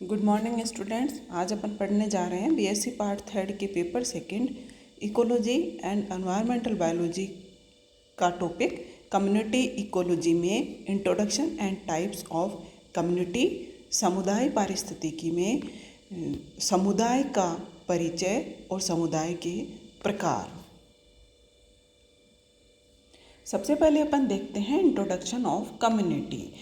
Good morning students. आज अपन पढ़ने जा रहे हैं बीएससी पार्ट थर्ड के paper second ecology and environmental biology का टॉपिक कम्युनिटी इकोलॉजी में introduction and types of community. समुदाय पारिस्थितिकी में समुदाय का परिचय और समुदाय के प्रकार। सबसे पहले अपन देखते हैं इंट्रोडक्शन ऑफ कम्युनिटी।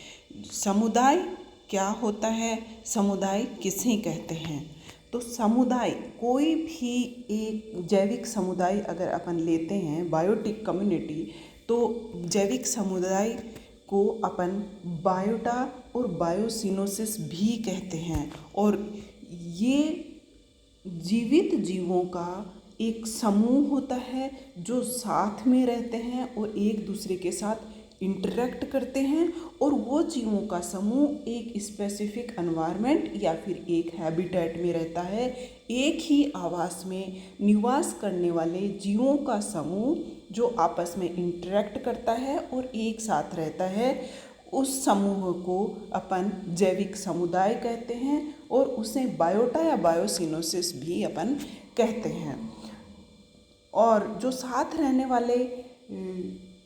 समुदाय क्या होता है, समुदाय किसे कहते हैं। तो समुदाय कोई भी एक जैविक समुदाय अगर अपन लेते हैं बायोटिक कम्युनिटी, तो जैविक समुदाय को अपन बायोटा और बायोसिनोसिस भी कहते हैं। और ये जीवित जीवों का एक समूह होता है जो साथ में रहते हैं और एक दूसरे के साथ इंटरेक्ट करते हैं, और वो जीवों का समूह एक स्पेसिफिक एनवायरनमेंट या फिर एक हैबिटेट में रहता है। एक ही आवास में निवास करने वाले जीवों का समूह जो आपस में इंटरेक्ट करता है और एक साथ रहता है, उस समूह को अपन जैविक समुदाय कहते हैं और उसे बायोटा या बायोसिनोसिस भी अपन कहते हैं। और जो साथ रहने वाले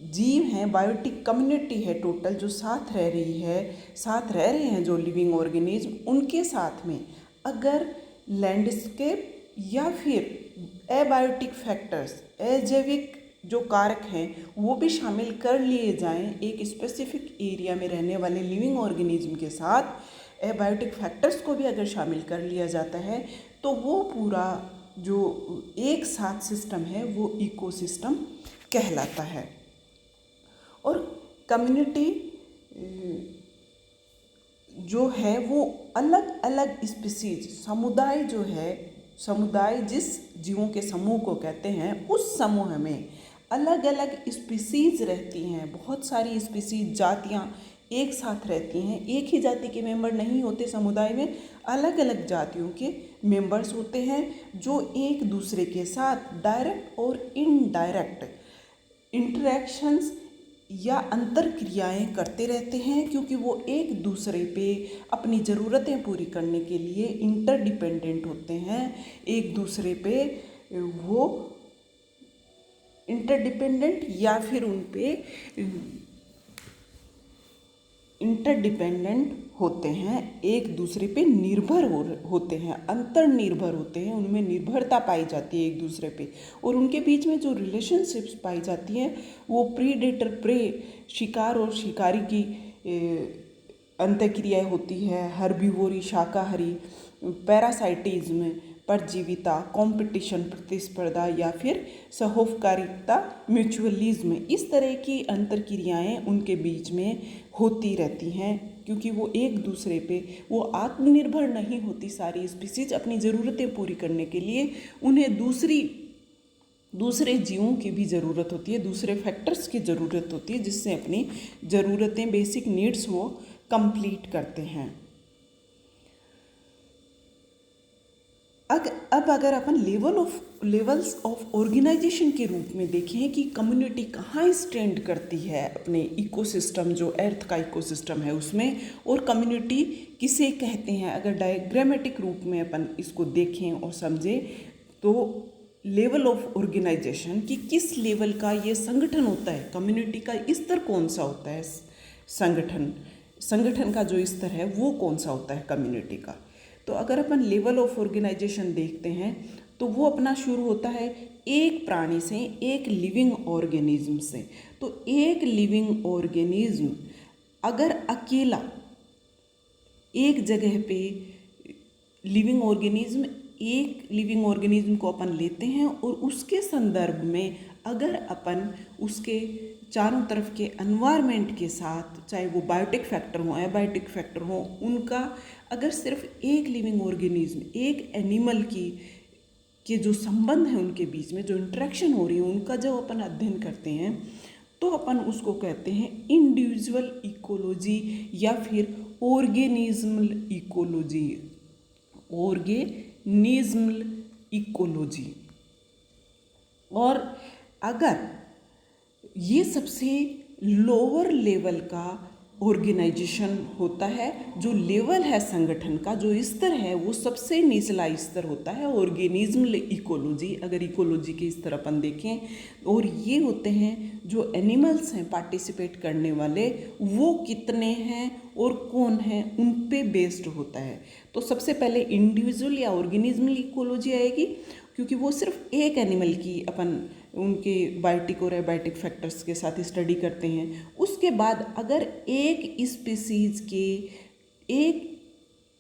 जीव हैं, बायोटिक कम्युनिटी है टोटल जो साथ रह रहे हैं जो लिविंग ऑर्गेनिज्म, उनके साथ में अगर लैंडस्केप या फिर एबायोटिक फैक्टर्स, अजैविक जो कारक हैं वो भी शामिल कर लिए जाएं एक स्पेसिफिक एरिया में रहने वाले लिविंग ऑर्गेनिज्म के साथ, एबायोटिक फैक्टर्स को भी अगर शामिल कर लिया जाता है, तो वो पूरा जो एक साथ सिस्टम है वो इकोसिस्टम कहलाता है। और कम्युनिटी जो है वो अलग अलग स्पीसीज, समुदाय जो है, समुदाय जिस जीवों के समूह को कहते हैं, उस समूह में अलग अलग स्पीसीज रहती हैं। बहुत सारी स्पीसीज, जातियाँ एक साथ रहती हैं। एक ही जाति के मेंबर नहीं होते समुदाय में, अलग अलग जातियों के मेंबर्स होते हैं जो एक दूसरे के साथ डायरेक्ट और इनडायरेक्ट इंटरेक्शंस या अंतर क्रियाएँ करते रहते हैं, क्योंकि वो एक दूसरे पे अपनी ज़रूरतें पूरी करने के लिए इंटरडिपेंडेंट होते हैं। एक दूसरे पे वो इंटरडिपेंडेंट या फिर उन पे इंटरडिपेंडेंट होते हैं, एक दूसरे पे निर्भर होते हैं, अंतर निर्भर होते हैं, उनमें निर्भरता पाई जाती है एक दूसरे पे। और उनके बीच में जो रिलेशनशिप्स पाई जाती हैं वो प्रीडेटर प्रे, शिकार और शिकारी की अंतःक्रिया होती है, हर्बीवोरी शाकाहारी, पैरासाइटिज्म परजीविता, कंपटीशन प्रतिस्पर्धा या फिर सहोपकारिता म्यूचुअलिज्म, इस तरह की अंतर्क्रियाएँ उनके बीच में होती रहती हैं, क्योंकि वो एक दूसरे पे वो आत्मनिर्भर नहीं होती। सारी स्पीसीज अपनी ज़रूरतें पूरी करने के लिए उन्हें दूसरे जीवों की भी ज़रूरत होती है, दूसरे फैक्टर्स की ज़रूरत होती है, जिससे अपनी ज़रूरतें, बेसिक नीड्स वो कंप्लीट करते हैं। अब अगर अपन लेवल्स ऑफ ऑर्गेनाइजेशन के रूप में देखें कि कम्युनिटी कहाँ स्टैंड करती है अपने इकोसिस्टम, जो अर्थ का इकोसिस्टम है उसमें, और कम्युनिटी किसे कहते हैं, अगर डायग्रामेटिक रूप में अपन इसको देखें और समझें, तो लेवल ऑफ ऑर्गेनाइजेशन कि किस लेवल का ये संगठन होता है, कम्युनिटी का स्तर कौन सा होता है, संगठन का जो स्तर है वो कौन सा होता है कम्युनिटी का। तो अगर अपन लेवल ऑफ ऑर्गेनाइजेशन देखते हैं तो वो अपना शुरू होता है एक प्राणी से, एक लिविंग ऑर्गेनिज्म से। तो एक लिविंग ऑर्गेनिज्म अगर अकेला एक जगह पे एक लिविंग ऑर्गेनिज्म को अपन लेते हैं और उसके संदर्भ में अगर अपन उसके चारों तरफ के एनवायरनमेंट के साथ, चाहे वो बायोटिक फैक्टर हो, एबायोटिक फैक्टर हो, उनका अगर सिर्फ एक लिविंग ऑर्गेनिज्म, एक एनिमल के जो संबंध है उनके बीच में जो इंटरेक्शन हो रही है, उनका जब अपन अध्ययन करते हैं तो अपन उसको कहते हैं इंडिविजुअल इकोलॉजी या फिर ऑर्गेनिज्मल इकोलॉजी। और अगर ये सबसे लोअर लेवल का ऑर्गेनाइजेशन होता है, जो लेवल है संगठन का, जो स्तर है वो सबसे निचला स्तर होता है ऑर्गेनिज्म इकोलॉजी, अगर इकोलॉजी के स्तर अपन देखें। और ये होते हैं जो एनिमल्स हैं पार्टिसिपेट करने वाले, वो कितने हैं और कौन हैं, उन पे बेस्ड होता है। तो सबसे पहले इंडिविजुअल या ऑर्गेनिज्म इकोलॉजी आएगी, क्योंकि वो सिर्फ एक एनिमल की अपन उनके बायोटिक और एबायोटिक फैक्टर्स के साथ स्टडी करते हैं। उसके बाद अगर एक स्पीसीज के एक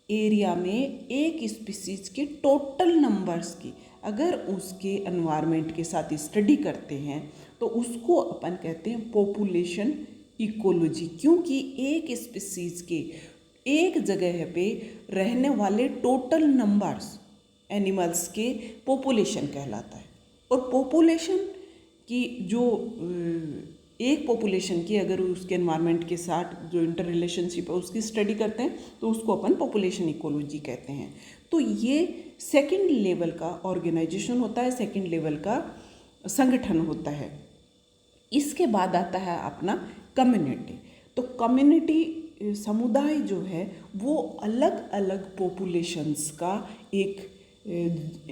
एरिया में एक स्पीसीज के टोटल नंबर्स की अगर उसके एनवायरनमेंट के साथ स्टडी करते हैं तो उसको अपन कहते हैं पॉपुलेशन इकोलॉजी, क्योंकि एक स्पीसीज के एक जगह पे रहने वाले टोटल नंबर्स एनिमल्स के पॉपुलेशन कहलाता है। और पॉपुलेशन की जो एक पॉपुलेशन की अगर उसके एनवायरनमेंट के साथ जो इंटर रिलेशनशिप है उसकी स्टडी करते हैं तो उसको अपन पॉपुलेशन इकोलॉजी कहते हैं। तो ये सेकंड लेवल का ऑर्गेनाइजेशन होता है, सेकंड लेवल का संगठन होता है। इसके बाद आता है अपना कम्युनिटी। तो कम्युनिटी समुदाय जो है वो अलग अलग पॉपुलेशंस का एक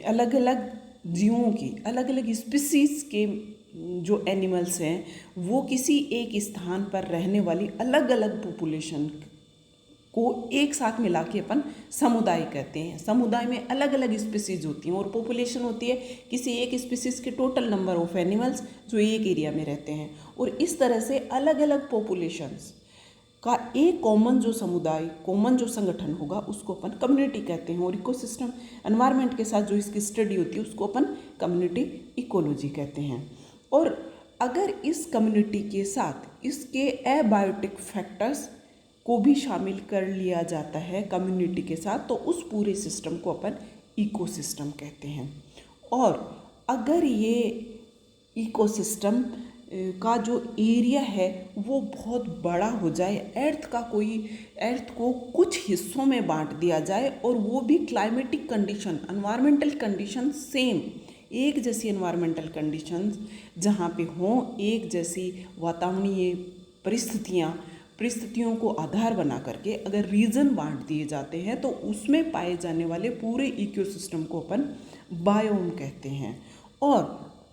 अलग अलग जीवों की अलग अलग स्पीसीज के जो एनिमल्स हैं वो किसी एक स्थान पर रहने वाली अलग अलग पॉपुलेशन को एक साथ मिला के अपन समुदाय कहते हैं। समुदाय में अलग अलग स्पीसीज होती हैं और पॉपुलेशन होती है किसी एक स्पीसीज के टोटल नंबर ऑफ एनिमल्स जो एक एरिया में रहते हैं। और इस तरह से अलग अलग पॉपुलेशंस का एक कॉमन जो समुदाय, कॉमन जो संगठन होगा उसको अपन कम्युनिटी कहते हैं। और इकोसिस्टम एनवायरनमेंट के साथ जो इसकी स्टडी होती है उसको अपन कम्युनिटी इकोलॉजी कहते हैं। और अगर इस कम्युनिटी के साथ इसके एबायोटिक फैक्टर्स को भी शामिल कर लिया जाता है कम्युनिटी के साथ, तो उस पूरे सिस्टम को अपन इकोसिस्टम कहते हैं। और अगर ये इकोसिस्टम का जो एरिया है वो बहुत बड़ा हो जाए, अर्थ को कुछ हिस्सों में बांट दिया जाए और वो भी climatic condition, environmental condition same, एक जैसी एनवायरमेंटल कंडीशंस जहाँ पे हों, एक जैसी वातावरणीय परिस्थितियों को आधार बना करके अगर रीजन बांट दिए जाते हैं तो उसमें पाए जाने वाले पूरे इकोसिस्टम को अपन बायोम कहते हैं। और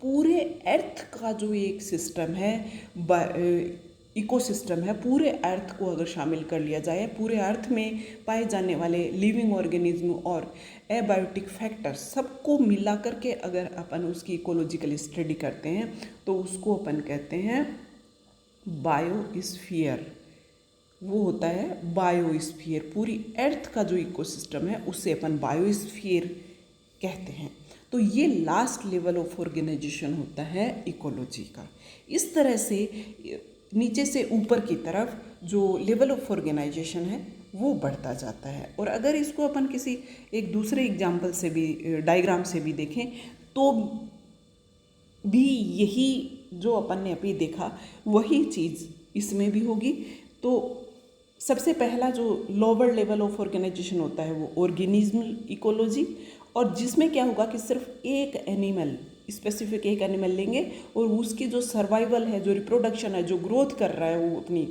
पूरे अर्थ का जो एक सिस्टम है, इकोसिस्टम है, पूरे अर्थ को अगर शामिल कर लिया जाए, पूरे अर्थ में पाए जाने वाले लिविंग ऑर्गेनिज्म और एबायोटिक फैक्टर्स सबको मिला करके अगर अपन उसकी इकोलॉजिकल स्टडी करते हैं तो उसको अपन कहते हैं बायोस्फीयर। वो होता है बायोस्फीयर। पूरी अर्थ का जो इकोसिस्टम है उससे अपन बायोस्फीयर कहते हैं। तो ये लास्ट लेवल ऑफ ऑर्गेनाइजेशन होता है इकोलॉजी का। इस तरह से नीचे से ऊपर की तरफ जो लेवल ऑफ ऑर्गेनाइजेशन है वो बढ़ता जाता है। और अगर इसको अपन किसी एक दूसरे एग्जाम्पल से भी, डायग्राम से भी देखें तो भी यही जो अपन ने अभी देखा वही चीज़ इसमें भी होगी। तो सबसे पहला जो लोअर लेवल ऑफ ऑर्गेनाइजेशन होता है वो ऑर्गेनिज्म इकोलॉजी, और जिसमें क्या होगा कि सिर्फ एक एनिमल, स्पेसिफिक एक एनिमल लेंगे और उसकी जो सर्वाइवल है, जो रिप्रोडक्शन है, जो ग्रोथ कर रहा है वो अपनी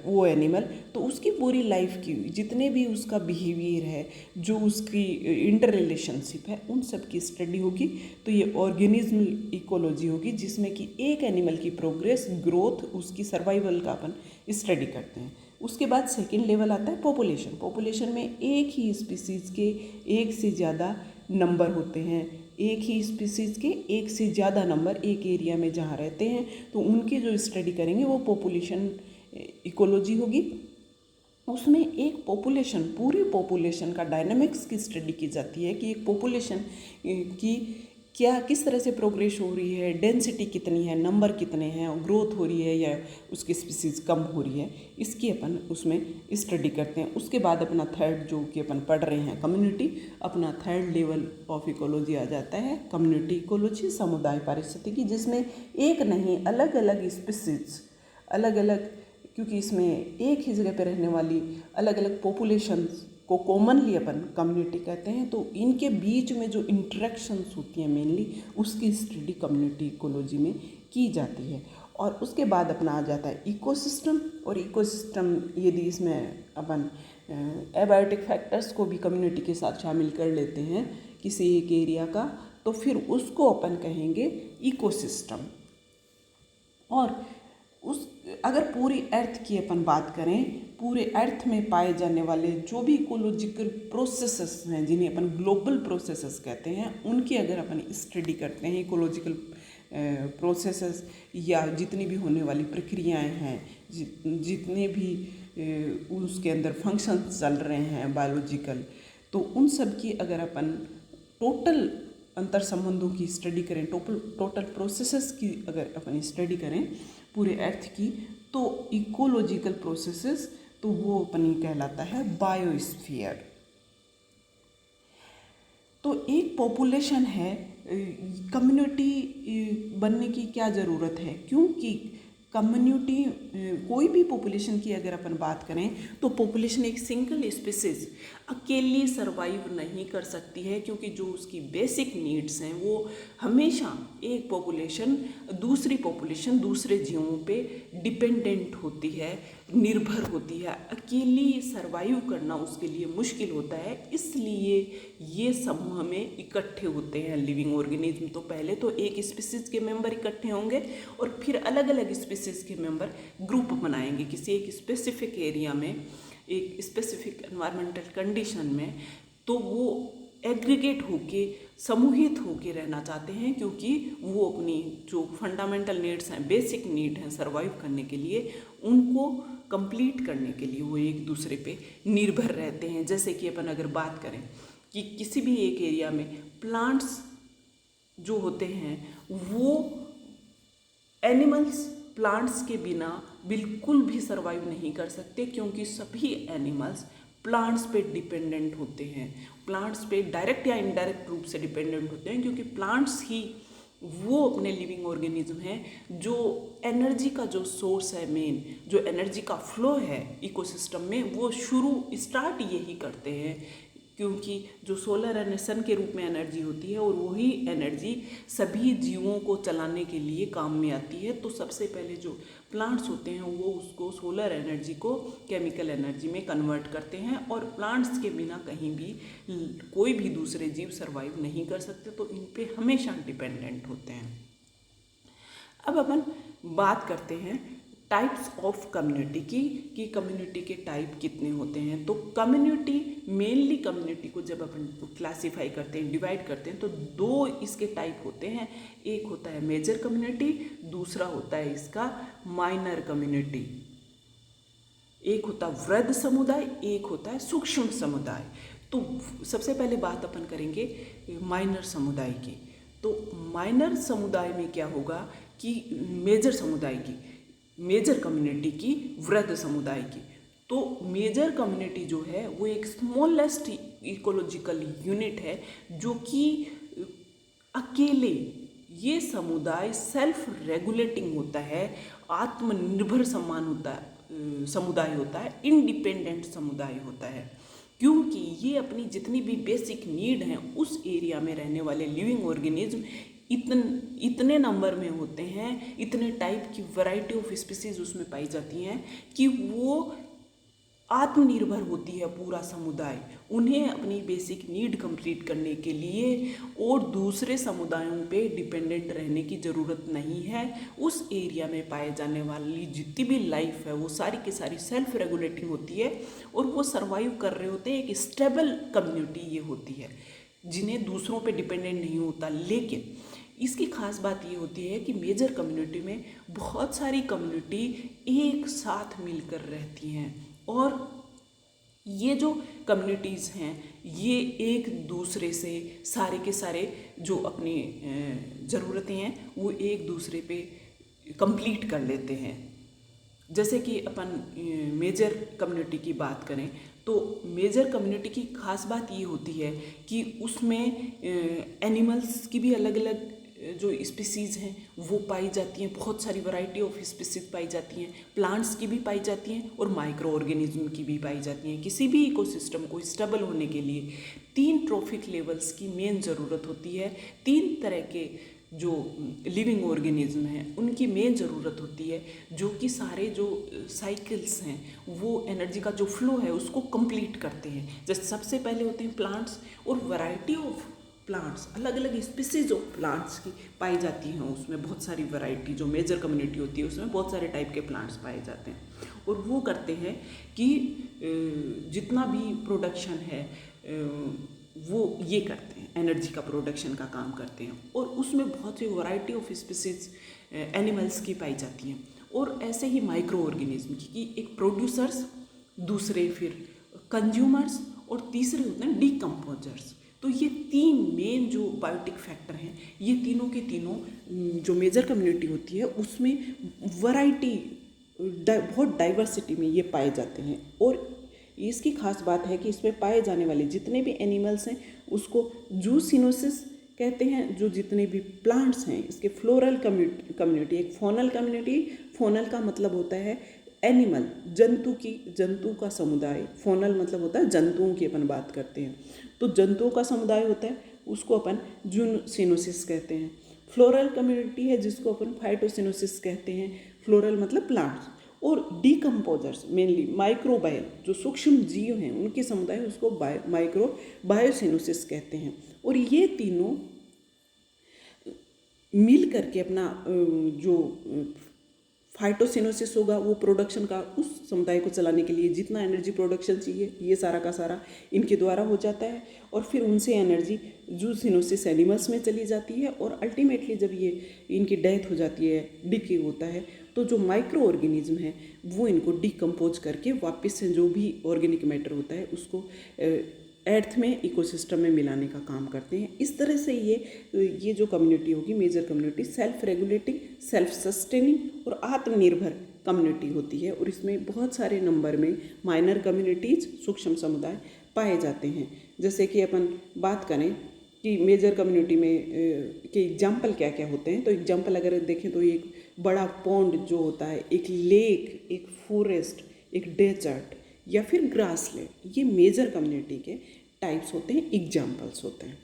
वो एनिमल, तो उसकी पूरी लाइफ की जितने भी उसका बिहेवियर है, जो उसकी इंटर रिलेशनशिप है, उन सब की स्टडी होगी। तो ये ऑर्गेनिज्म इकोलॉजी होगी जिसमें कि एक एनिमल की प्रोग्रेस, ग्रोथ, उसकी सर्वाइवल का अपन स्टडी करते हैं। उसके बाद सेकेंड लेवल आता है पॉपुलेशन। पॉपुलेशन में एक ही स्पीसीज़ के एक से ज़्यादा नंबर होते हैं, एक ही स्पीसीज़ के एक से ज़्यादा नंबर एक एरिया में जहाँ रहते हैं, तो उनकी जो स्टडी करेंगे वो पॉपुलेशन इकोलॉजी होगी। उसमें एक पॉपुलेशन, पूरी पॉपुलेशन का डायनामिक्स की स्टडी की जाती है कि एक पॉपुलेशन की क्या किस तरह से प्रोग्रेस हो रही है, डेंसिटी कितनी है, नंबर कितने हैं, ग्रोथ हो रही है या उसकी स्पीसीज़ कम हो रही है, इसकी अपन उसमें स्टडी करते हैं। उसके बाद अपना थर्ड जो कि अपन पढ़ रहे हैं कम्युनिटी, अपना थर्ड लेवल ऑफ इकोलॉजी आ जाता है कम्युनिटी इकोलॉजी, समुदाय पारिस्थितिकी, जिसमें एक नहीं अलग अलग स्पीसीज़, अलग अलग, क्योंकि इसमें एक ही जगह पर रहने वाली अलग अलग पॉपुलेशंस को कॉमनली अपन कम्युनिटी कहते हैं। तो इनके बीच में जो इंटरेक्शंस होती हैं मेनली, उसकी स्टडी कम्युनिटी इकोलॉजी में की जाती है। और उसके बाद अपना आ जाता है इकोसिस्टम। और इकोसिस्टम यदि इसमें अपन एबायोटिक फैक्टर्स को भी कम्युनिटी के साथ शामिल कर लेते हैं किसी एक एरिया का, तो फिर उसको अपन कहेंगे इकोसिस्टम। और उस अगर पूरी अर्थ की अपन बात करें, पूरे अर्थ में पाए जाने वाले जो भी इकोलॉजिकल प्रोसेसेस हैं जिन्हें अपन ग्लोबल प्रोसेसेस कहते हैं, उनकी अगर अपन स्टडी करते हैं, इकोलॉजिकल प्रोसेसेस या जितनी भी होने वाली प्रक्रियाएं हैं, जितने भी उसके अंदर फंक्शंस चल रहे हैं बायोलॉजिकल, तो उन सब की अगर अपन टोटल अंतर संबंधों की स्टडी करें, टोटल प्रोसेसेस की अगर अपन स्टडी करें पूरे अर्थ की, तो इकोलॉजिकल प्रोसेसेस तो वो अपनी कहलाता है बायोस्फीयर। तो एक पॉपुलेशन है, कम्युनिटी बनने की क्या ज़रूरत है, क्योंकि कम्युनिटी कोई भी पॉपुलेशन की अगर अपन बात करें तो पॉपुलेशन एक सिंगल स्पीसीज अकेली सरवाइव नहीं कर सकती है, क्योंकि जो उसकी बेसिक नीड्स हैं वो हमेशा एक पॉपुलेशन दूसरे जीवों पे डिपेंडेंट होती है, निर्भर होती है। अकेली सरवाइव करना उसके लिए मुश्किल होता है, इसलिए ये समूह में इकट्ठे होते हैं लिविंग ऑर्गेनिज्म। तो पहले तो एक स्पीसीज के मेंबर इकट्ठे होंगे और फिर अलग अलग स्पीसीज के मेंबर ग्रुप बनाएंगे किसी एक स्पेसिफिक एरिया में, एक स्पेसिफिक एनवायरमेंटल कंडीशन में। तो वो एग्रीगेट होके, समूहित होके रहना चाहते हैं, क्योंकि वो अपनी जो फंडामेंटल नीड्स हैं, बेसिक नीड हैं सर्वाइव करने के लिए, उनको कंप्लीट करने के लिए वो एक दूसरे पे निर्भर रहते हैं। जैसे कि अपन अगर बात करें कि किसी भी एक एरिया में प्लांट्स जो होते हैं वो एनिमल्स प्लांट्स के बिना बिल्कुल भी सर्वाइव नहीं कर सकते, क्योंकि सभी एनिमल्स प्लांट्स पे डिपेंडेंट होते हैं, प्लांट्स पे डायरेक्ट या इनडायरेक्ट रूप से डिपेंडेंट होते हैं, क्योंकि प्लांट्स ही वो अपने लिविंग ऑर्गेनिज्म हैं जो एनर्जी का जो सोर्स है, मेन जो एनर्जी का फ्लो है इकोसिस्टम में, वो स्टार्ट यही करते हैं, क्योंकि जो सोलर एंड सन के रूप में एनर्जी होती है और वही एनर्जी सभी जीवों को चलाने के लिए काम में आती है। तो सबसे पहले जो प्लांट्स होते हैं वो उसको सोलर एनर्जी को केमिकल एनर्जी में कन्वर्ट करते हैं, और प्लांट्स के बिना कहीं भी कोई भी दूसरे जीव सर्वाइव नहीं कर सकते, तो इन पे हमेशा डिपेंडेंट होते हैं। अब अपन बात करते हैं टाइप्स ऑफ कम्युनिटी की, कि कम्युनिटी के टाइप कितने होते हैं। तो कम्युनिटी, मेनली कम्युनिटी को जब अपन क्लासीफाई करते हैं, डिवाइड करते हैं, तो दो इसके टाइप होते हैं। एक होता है मेजर कम्युनिटी, दूसरा होता है इसका माइनर कम्युनिटी। एक होता है वृहद समुदाय, एक होता है सूक्ष्म समुदाय। तो सबसे पहले बात अपन करेंगे माइनर समुदाय की। तो माइनर समुदाय में क्या होगा कि मेजर समुदाय की, मेजर कम्युनिटी की, वृहद समुदाय की। तो मेजर कम्युनिटी जो है वो एक स्मॉलेस्ट इकोलॉजिकल यूनिट है, जो कि अकेले ये समुदाय सेल्फ रेगुलेटिंग होता है, आत्मनिर्भर समुदाय होता है, इंडिपेंडेंट समुदाय होता है, क्योंकि ये अपनी जितनी भी बेसिक नीड हैं उस एरिया में रहने वाले लिविंग ऑर्गेनिज्म इतने नंबर में होते हैं, इतने टाइप की वैरायटी ऑफ स्पीसीज उसमें पाई जाती हैं कि वो आत्मनिर्भर होती है पूरा समुदाय। उन्हें अपनी बेसिक नीड कंप्लीट करने के लिए और दूसरे समुदायों पे डिपेंडेंट रहने की ज़रूरत नहीं है। उस एरिया में पाए जाने वाली जितनी भी लाइफ है वो सारी की सारी सेल्फ रेगुलेटिंग होती है, और वो सर्वाइव कर रहे होते हैं। एक स्टेबल कम्युनिटी ये होती है जिन्हें दूसरों पे डिपेंडेंट नहीं होता। लेकिन इसकी खास बात ये होती है कि मेजर कम्युनिटी में बहुत सारी कम्युनिटी एक साथ मिलकर रहती हैं, और ये जो कम्युनिटीज़ हैं ये एक दूसरे से सारे के सारे जो अपनी ज़रूरतें हैं वो एक दूसरे पे कंप्लीट कर लेते हैं। जैसे कि अपन मेजर कम्युनिटी की बात करें तो मेजर कम्युनिटी की खास बात ये होती है कि उसमें एनिमल्स की भी अलग अलग जो स्पीसीज़ हैं वो पाई जाती हैं, बहुत सारी वैरायटी ऑफ स्पीसीज पाई जाती हैं, प्लांट्स की भी पाई जाती हैं और माइक्रो ऑर्गेनिज्म की भी पाई जाती हैं। किसी भी इकोसिस्टम को स्टेबल होने के लिए 3 ट्रॉफिक लेवल्स की मेन ज़रूरत होती है। 3 तरह के जो लिविंग ऑर्गेनिज्म हैं उनकी मेन ज़रूरत होती है, जो कि सारे जो साइकिल्स हैं वो एनर्जी का जो फ्लो है उसको कंप्लीट करते हैं। जैसे सबसे पहले होते हैं प्लांट्स, और वैरायटी ऑफ प्लांट्स, अलग अलग स्पीसीज ऑफ प्लांट्स की पाई जाती हैं। उसमें बहुत सारी वैरायटी, जो मेजर कम्युनिटी होती है उसमें बहुत सारे टाइप के प्लांट्स पाए जाते हैं। और वो करते हैं कि जितना भी प्रोडक्शन है वो ये करते हैं, एनर्जी का प्रोडक्शन का काम करते हैं। और उसमें बहुत सी वैरायटी ऑफ स्पीसीज एनिमल्स की पाई जाती हैं। और ऐसे ही माइक्रो ऑर्गेनिज्म की, कि एक प्रोड्यूसर्स, दूसरे फिर कंज्यूमर्स, और तीसरे होते हैं डीकम्पोजर्स। तो ये तीन मेन जो बायोटिक फैक्टर हैं, ये तीनों के तीनों जो मेजर कम्युनिटी होती है उसमें वैरायटी, बहुत डाइवर्सिटी में ये पाए जाते हैं। और इसकी खास बात है कि इसमें पाए जाने वाले जितने भी एनिमल्स हैं उसको जूसिनोसिस कहते हैं। जो जितने भी प्लांट्स हैं, इसके फ्लोरल कम्युनिटी, एक फोनल कम्युनिटी, फोनल का मतलब होता है एनिमल, जंतु का समुदाय। फोनल मतलब होता है जंतुओं की अपन बात करते हैं, तो जंतुओं का समुदाय होता है, उसको अपन जूसिनोसिस कहते हैं। फ्लोरल कम्युनिटी है जिसको अपन फाइटोसिनोसिस कहते हैं, फ्लोरल मतलब प्लांट्स। और डीकम्पोजर्स मेनली माइक्रोबायल, जो सूक्ष्म जीव हैं उनके समुदाय, उसको बायोसिनोसिस कहते हैं। और ये तीनों मिल करके अपना जो फाइटोसिनोसिस होगा वो प्रोडक्शन का, उस समुदाय को चलाने के लिए जितना एनर्जी प्रोडक्शन चाहिए ये सारा का सारा इनके द्वारा हो जाता है। और फिर उनसे एनर्जी जूसिनोसिस एनिमल्स में चली जाती है। और अल्टीमेटली जब ये इनकी डेथ हो जाती है, डिके होता है, तो जो माइक्रो ऑर्गेनिज्म है वो इनको डिकम्पोज करके वापस से जो भी ऑर्गेनिक मैटर होता है उसको अर्थ में, इकोसिस्टम में मिलाने का काम करते हैं। इस तरह से ये जो कम्युनिटी होगी, major community, self regulating, self sustaining और आत्मनिर्भर कम्युनिटी होती है। और इसमें बहुत सारे नंबर में माइनर कम्युनिटीज, सूक्ष्म समुदाय पाए जाते हैं। जैसे कि अपन बात करें कि मेजर कम्युनिटी में के एग्जाम्पल क्या क्या होते हैं, तो एग्जाम्पल अगर देखें तो एक बड़ा पॉन्ड जो होता है, एक लेक, एक फॉरेस्ट, एक डेजर्ट या फिर ग्रासलैंड, ये मेजर कम्युनिटी के टाइप्स होते हैं, एग्जाम्पल्स होते हैं।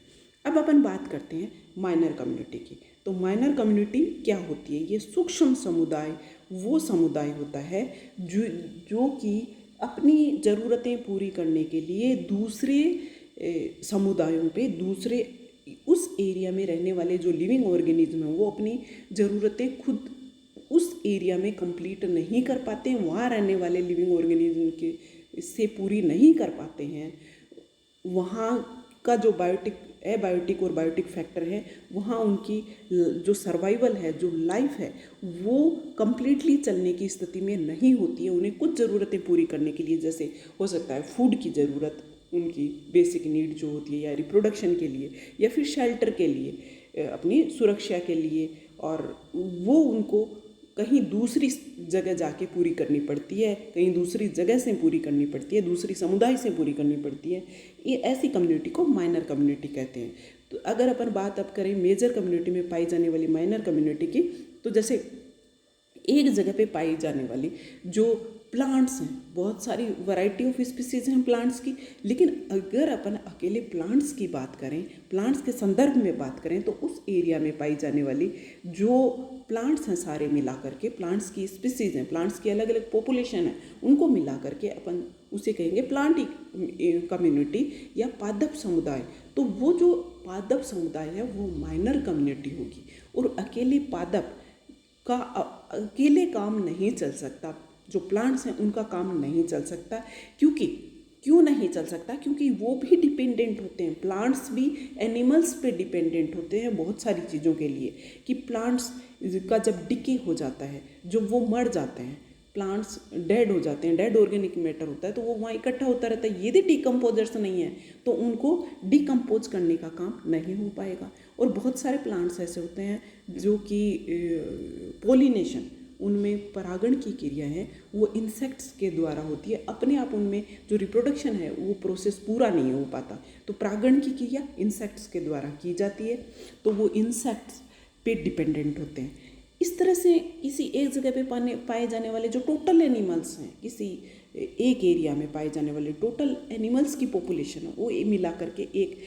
अब अपन बात करते हैं माइनर कम्युनिटी की। तो माइनर कम्युनिटी क्या होती है? ये सूक्ष्म समुदाय वो समुदाय होता है जो कि अपनी ज़रूरतें पूरी करने के लिए दूसरे समुदायों पे, दूसरे उस एरिया में रहने वाले जो लिविंग ऑर्गेनिज्म हैं वो अपनी ज़रूरतें खुद उस एरिया में कंप्लीट नहीं कर पाते हैं, वहाँ रहने वाले लिविंग ऑर्गेनिज्म के इससे पूरी नहीं कर पाते हैं। वहाँ का जो एबायोटिक और बायोटिक फैक्टर है, वहाँ उनकी जो सर्वाइवल है, जो लाइफ है, वो कम्प्लीटली चलने की स्थिति में नहीं होती है। उन्हें कुछ ज़रूरतें पूरी करने के लिए, जैसे हो सकता है फूड की ज़रूरत, उनकी बेसिक नीड जो होती है, या रिप्रोडक्शन के लिए, या फिर शेल्टर के लिए, अपनी सुरक्षा के लिए, और वो उनको कहीं दूसरी जगह जाके पूरी करनी पड़ती है, कहीं दूसरी जगह से पूरी करनी पड़ती है, दूसरी समुदाय से पूरी करनी पड़ती है। ये ऐसी कम्युनिटी को माइनर कम्युनिटी कहते हैं। तो अगर अपन बात अब करें मेजर कम्युनिटी में पाई जाने वाली माइनर कम्युनिटी की, तो जैसे एक जगह पे पाई जाने वाली जो प्लांट्स हैं, बहुत सारी वैरायटी ऑफ स्पीसीज हैं प्लांट्स की, लेकिन अगर अपन अकेले प्लांट्स की बात करें, प्लांट्स के संदर्भ में बात करें, तो उस एरिया में पाई जाने वाली जो प्लांट्स हैं सारे मिला करके, प्लांट्स की स्पीसीज हैं, प्लांट्स की अलग अलग पॉपुलेशन है, उनको मिला करके अपन उसे कहेंगे प्लांट कम्युनिटी या पादप समुदाय। तो वो जो पादप समुदाय है वो माइनर कम्युनिटी होगी। और अकेले पादप का अकेले काम नहीं चल सकता, जो प्लांट्स हैं उनका काम नहीं चल सकता। क्यों नहीं चल सकता? क्योंकि वो भी डिपेंडेंट होते हैं, प्लांट्स भी एनिमल्स पे डिपेंडेंट होते हैं बहुत सारी चीज़ों के लिए। कि प्लांट्स का जब डिके हो जाता है, जब वो मर जाते हैं, प्लांट्स डेड हो जाते हैं, डेड ऑर्गेनिक मैटर होता है, तो वो वहाँ इकट्ठा होता रहता है। यदि डिकम्पोजर्स नहीं है तो उनको डिकम्पोज करने का काम नहीं हो पाएगा। और बहुत सारे प्लांट्स ऐसे होते हैं जो कि पोलिनेशन, उनमें परागण की क्रिया है वो इंसेक्ट्स के द्वारा होती है। अपने आप उनमें जो रिप्रोडक्शन है वो प्रोसेस पूरा नहीं हो पाता, तो परागण की क्रिया इंसेक्ट्स के द्वारा की जाती है, तो वो इंसेक्ट्स पे डिपेंडेंट होते हैं। इस तरह से किसी एक जगह पे पाए जाने वाले जो टोटल एनिमल्स हैं, किसी एक एरिया में पाए जाने वाले टोटल एनिमल्स की पॉपुलेशन है, वो मिला करके एक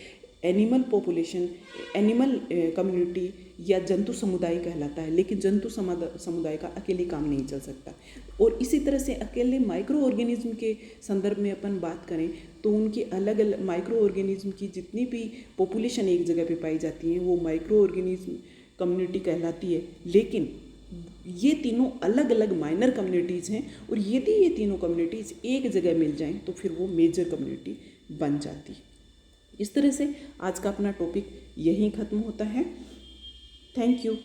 एनिमल पॉपुलेशन, एनिमल कम्युनिटी या जंतु समुदाय कहलाता है, लेकिन जंतु समुदाय का अकेले काम नहीं चल सकता। और इसी तरह से अकेले माइक्रो ऑर्गेनिज्म के संदर्भ में अपन बात करें तो उनके अलग अलग माइक्रो ऑर्गेनिज्म की जितनी भी पॉपुलेशन एक जगह पे पाई जाती है वो माइक्रो ऑर्गेनिज्म कम्युनिटी कहलाती है। लेकिन ये तीनों अलग अलग माइनर कम्युनिटीज़ हैं, और यदि ये तीनों कम्युनिटीज़ एक जगह मिल जाएं तो फिर वो मेजर कम्युनिटी बन जाती है। इस तरह से आज का अपना टॉपिक यहीं ख़त्म होता है। Thank you.